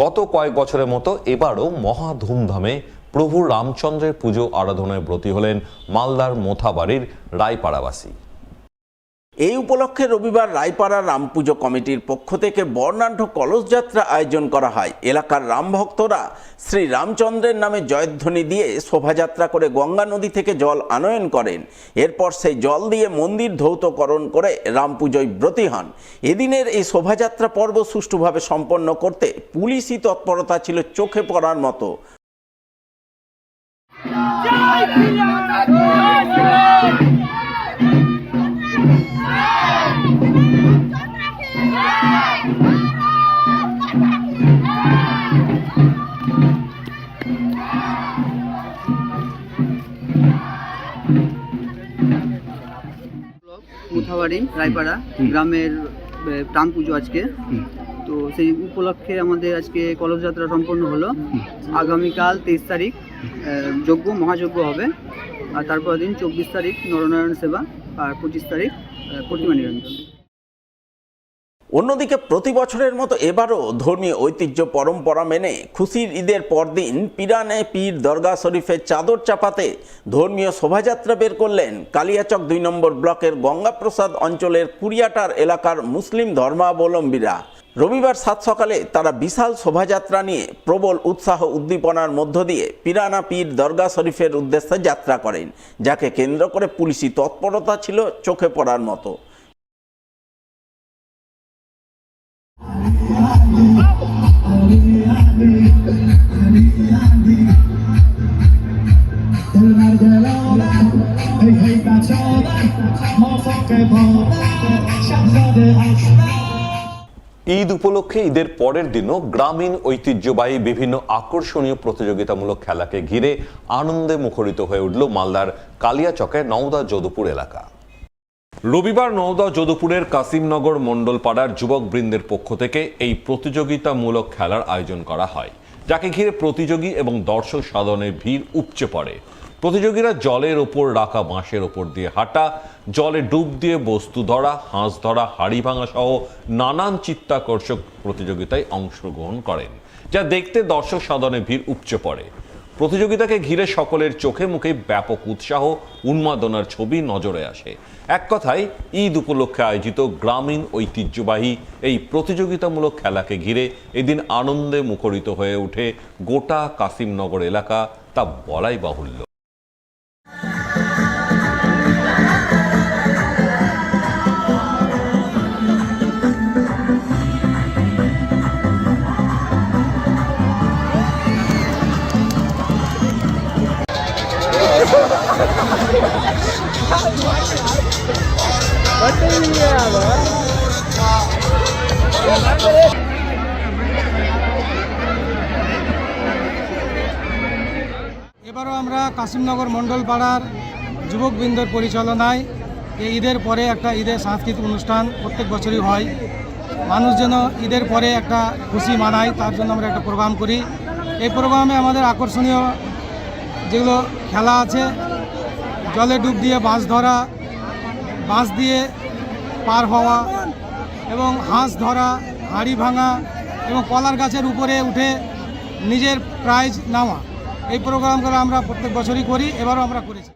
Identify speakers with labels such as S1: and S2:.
S1: গত কয়েক বছরের মতো এবারও মহা ধুমধামে প্রভু রামচন্দ্রের পুজো আরাধনায় ব্রতী হলেন মালদার মোথাবাড়ির রায়পাড়াবাসী।
S2: এই উপলক্ষে রবিবার রায়পাড়া রামপুজো কমিটির পক্ষ থেকে বর্ণাঢ্য কলসযাত্রা আয়োজন করা হয়। এলাকার রাম ভক্তরা শ্রী রামচন্দ্রের নামে জয়ধ্বনি দিয়ে শোভাযাত্রা করে গঙ্গা নদী থেকে জল আনয়ন করেন। এরপর সেই জল দিয়ে মন্দির ধৌতকরণ করে রামপুজোয় ব্রতী হন। এদিনের এই শোভাযাত্রা পর্ব সুষ্ঠুভাবে সম্পন্ন করতে পুলিশি তৎপরতা ছিল চোখে পড়ার মতো।
S3: মোথাবাড়ি রায়পাড়া গ্রামের রাম পুজো আজকে, তো সেই উপলক্ষে আমাদের আজকে কলসযাত্রা সম্পন্ন হলো। আগামীকাল 23 তারিখ যজ্ঞ মহাযজ্ঞ হবে, আর তারপর দিন 24 তারিখ নরনারায়ণ সেবা, আর 25 তারিখ প্রতিমা নিরঞ্জন।
S2: অন্যদিকে প্রতি বছরের মতো এবারও ধর্মীয় ঐতিহ্য পরম্পরা মেনে খুশির ঈদের পরদিন পিরানে পীর দরগা শরীফের চাদর চাপাতে ধর্মীয় শোভাযাত্রা বের করলেন কালিয়াচক 2 নম্বর ব্লকের গঙ্গাপ্রসাদ অঞ্চলের কুরিয়াটার এলাকার মুসলিম ধর্মাবলম্বীরা। রবিবার 7 সকালে তারা বিশাল শোভাযাত্রা নিয়ে প্রবল উৎসাহ উদ্দীপনার মধ্য দিয়ে পিরানা পীর দরগা শরীফের উদ্দেশ্যে যাত্রা করেন, যাকে কেন্দ্র করে পুলিশি তৎপরতা ছিল চোখে পড়ার মতো।
S1: ঈদ উপলক্ষে ঈদের পরের দিনও গ্রামীণ ঐতিহ্যবাহী বিভিন্ন আকর্ষণীয় প্রতিযোগিতামূলক খেলাকে ঘিরে আনন্দে মুখরিত হয়ে উঠল মালদার কালিয়াচকের নওদা যদুপুর এলাকা। রবিবার নওদা যদুপুরের কাসিমনগর মণ্ডলপাড়ার যুবকবৃন্দের পক্ষ থেকে এই প্রতিযোগিতামূলক খেলার আয়োজন করা হয়, যাকে ঘিরে প্রতিযোগী এবং দর্শক সাধনের ভিড় উপচে পড়ে। প্রতিযোগীরা জলের ওপর রাখা বাঁশের ওপর দিয়ে হাঁটা, জলে ডুব দিয়ে বস্তু ধরা, হাঁস ধরা, হাড়ি ভাঙা সহ নানান চিত্তাকর্ষক প্রতিযোগিতায় অংশগ্রহণ করেন, যা দেখতে দর্শক সাধনে ভিড় উপচে পড়ে। প্রতিযোগিতাকে ঘিরে সকলের চোখে মুখে ব্যাপক উৎসাহ উন্মাদনার ছবি নজরে আসে। এক কথায় ঈদ উপলক্ষে আয়োজিত গ্রামীণ ঐতিহ্যবাহী এই প্রতিযোগিতামূলক খেলাকে ঘিরে এদিন আনন্দে মুখরিত হয়ে ওঠে গোটা কাসিমনগর এলাকা, তা বলাই বাহুল্য।
S4: এবারও আমরা কাসিমনগর মণ্ডলপাড়ার যুবকবৃন্দর পরিচালনায় এই ঈদের পরে একটা ঈদের সাংস্কৃতিক অনুষ্ঠান প্রত্যেক বছরই হয়। মানুষ যেন ঈদের পরে একটা খুশি মানায়, তার জন্য আমরা একটা প্রোগ্রাম করি। এই প্রোগ্রামে আমাদের আকর্ষণীয় যেগুলো খেলা আছে, জলে ডুব দিয়ে বাঁশ ধরা, বাঁশ দিয়ে পার হওয়া এবং হাঁস ধরা, হাঁড়ি ভাঙা এবং কলার গাছের উপরে উঠে নিজের প্রাইজ নেওয়া, এই প্রোগ্রামগুলো আমরা প্রত্যেক বছরই করি, এবারও আমরা করেছি।